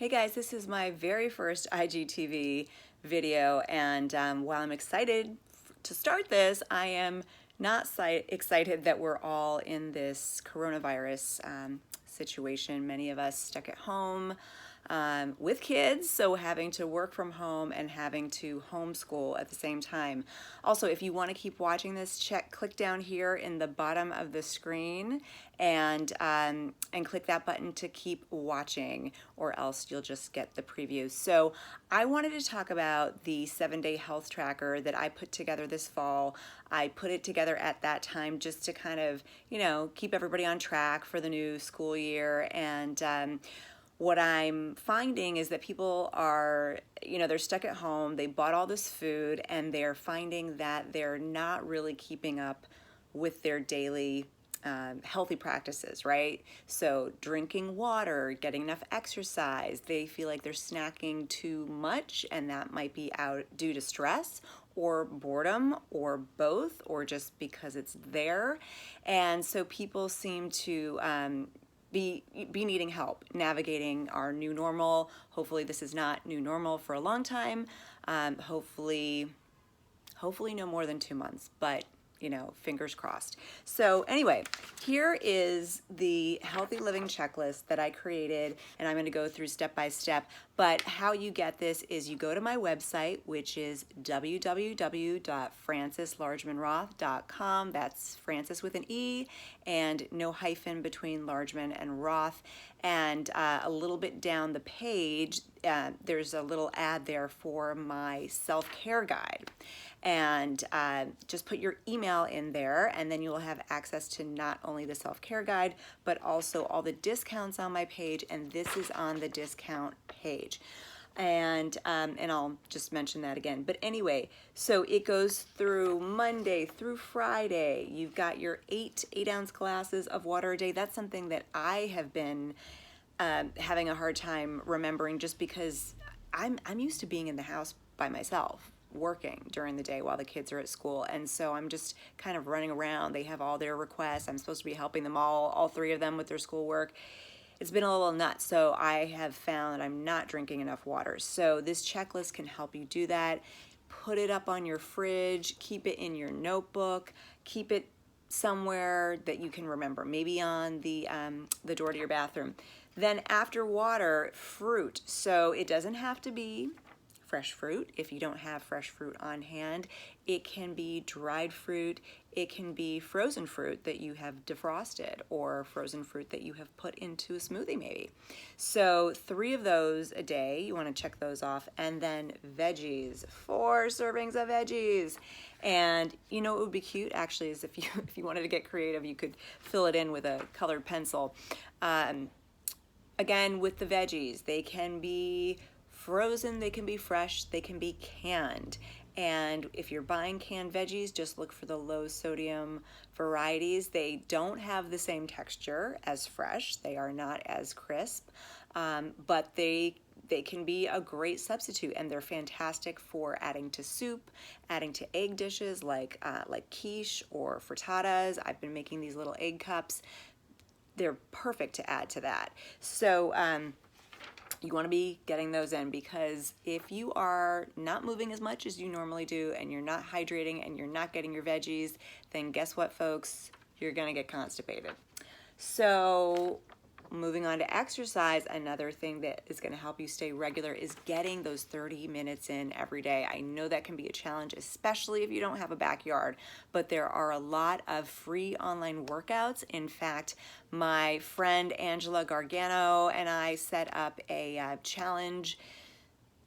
Hey guys, this is my very first IGTV video, and while I'm excited to start this, I am not excited that we're all in this coronavirus situation. Many of us stuck at home with kids, so having to work from home and having to homeschool at the same time. Also, if you want to keep watching this, click down here in the bottom of the screen and click that button to keep watching, or else you'll just get the preview. So I wanted to talk about the 7-day health tracker that I put together this fall. I put it together at that time just to kind of, keep everybody on track for the new school year. And what I'm finding is that people are, they're stuck at home, they bought all this food, and they're finding that they're not really keeping up with their daily healthy practices, right? So drinking water, getting enough exercise, they feel like they're snacking too much, and that might be out due to stress or boredom or both, or just because it's there. And so people seem to be needing help navigating our new normal. Hopefully this is not new normal for a long time. Hopefully no more than 2 months, but fingers crossed. So anyway, here is the healthy living checklist that I created, and I'm going to go through step by step. But how you get this is you go to my website, which is www.franceslargemanroth.com. That's Francis with an E and no hyphen between Largeman and Roth. And a little bit down the page, there's a little ad there for my self-care guide. And just put your email in there, and then you will have access to not only the self-care guide, but also all the discounts on my page, and this is on the discount page. And I'll just mention that again. But anyway, so it goes through Monday through Friday. You've got your 8-ounce glasses of water a day. That's something that I have been having a hard time remembering, just because I'm used to being in the house by myself, working during the day while the kids are at school, and so I'm just kind of running around. They have all their requests. I'm supposed to be helping them all 3 of them with their schoolwork. It's been a little nuts, so I have found that I'm not drinking enough water. So this checklist can help you do that. Put it up on your fridge, keep it in your notebook, keep it somewhere that you can remember, maybe on the door to your bathroom. Then after water, fruit. So it doesn't have to be fresh fruit. If you don't have fresh fruit on hand, it can be dried fruit, it can be frozen fruit that you have defrosted, or frozen fruit that you have put into a smoothie maybe. So 3 of those a day, you want to check those off. And then veggies, 4 servings of veggies. And what would be cute actually is if you wanted to get creative, you could fill it in with a colored pencil. Again, with the veggies, they can be frozen, they can be fresh, they can be canned. And if you're buying canned veggies, just look for the low sodium varieties. They don't have the same texture as fresh. They are not as crisp, but they can be a great substitute, and they're fantastic for adding to soup, adding to egg dishes like quiche or frittatas. I've been making these little egg cups. They're perfect to add to that. So you want to be getting those in, because if you are not moving as much as you normally do, and you're not hydrating, and you're not getting your veggies, then guess what, folks? You're going to get constipated. So moving on to exercise, another thing that is going to help you stay regular is getting those 30 minutes in every day. I know that can be a challenge, especially if you don't have a backyard, but there are a lot of free online workouts. In fact, my friend Angela Gargano and I set up a challenge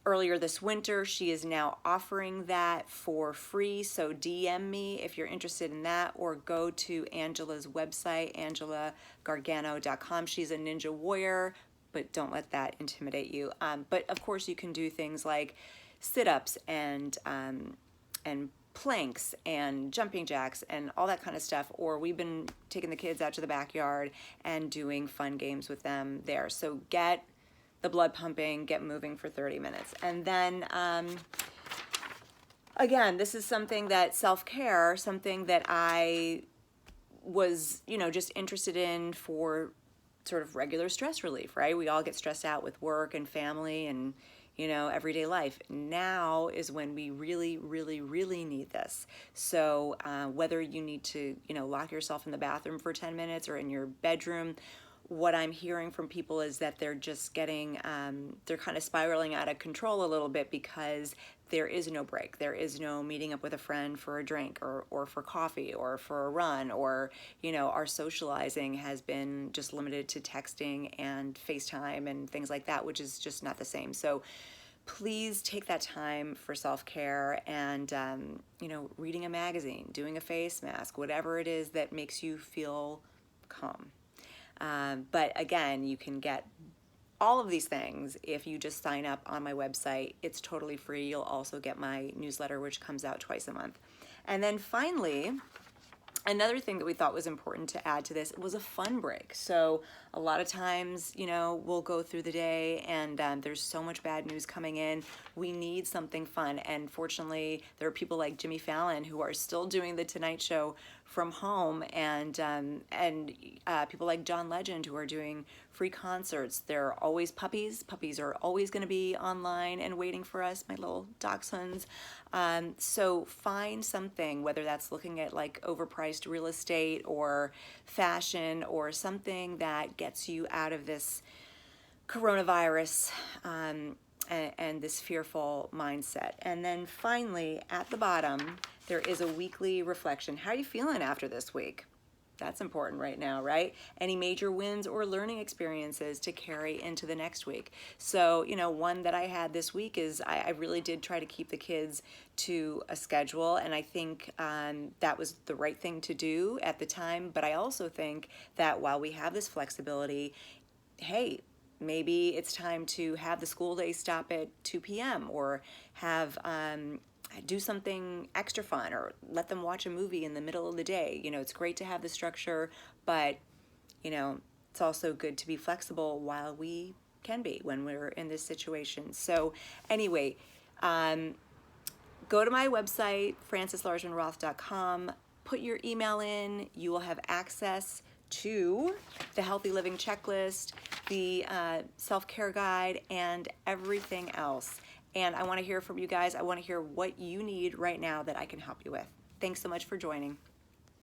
earlier this winter. She is now offering that for free, so DM me if you're interested in that, or go to Angela's website, angelagargano.com. She's a ninja warrior, but don't let that intimidate you. But of course you can do things like sit-ups and planks and jumping jacks and all that kind of stuff, or we've been taking the kids out to the backyard and doing fun games with them there. So get the blood pumping, get moving for 30 minutes. And then, again, this is something that self-care, something that I was, just interested in for sort of regular stress relief, right? We all get stressed out with work and family and, everyday life. Now is when we really, really, really need this. So whether you need to, lock yourself in the bathroom for 10 minutes or in your bedroom, what I'm hearing from people is that they're just getting, they're kind of spiraling out of control a little bit because there is no break. There is no meeting up with a friend for a drink or for coffee or for a run, or, our socializing has been just limited to texting and FaceTime and things like that, which is just not the same. So please take that time for self-care and, reading a magazine, doing a face mask, whatever it is that makes you feel calm. But again, you can get all of these things if you just sign up on my website. It's totally free. You'll also get my newsletter, which comes out twice a month. And then finally, another thing that we thought was important to add to this was a fun break. So a lot of times, we'll go through the day and there's so much bad news coming in. We need something fun. And fortunately, there are people like Jimmy Fallon who are still doing the Tonight Show from home, and people like John Legend who are doing free concerts. There are always puppies. Puppies are always going to be online and waiting for us, my little dachshunds. So find something, whether that's looking at like overpriced real estate or fashion or something that gets you out of this coronavirus and this fearful mindset. And then finally, at the bottom, there is a weekly reflection. How are you feeling after this week? That's important right now, right? Any major wins or learning experiences to carry into the next week. So, one that I had this week is I really did try to keep the kids to a schedule, and I think that was the right thing to do at the time. But I also think that while we have this flexibility, hey, maybe it's time to have the school day stop at 2 p.m. or have do something extra fun, or let them watch a movie in the middle of the day. It's great to have the structure, but it's also good to be flexible while we can be when we're in this situation. So anyway, go to my website, francislargemanroth.com, put your email in. You will have access to the Healthy Living Checklist, the self-care guide, and everything else. And I want to hear from you guys. I want to hear what you need right now that I can help you with. Thanks so much for joining.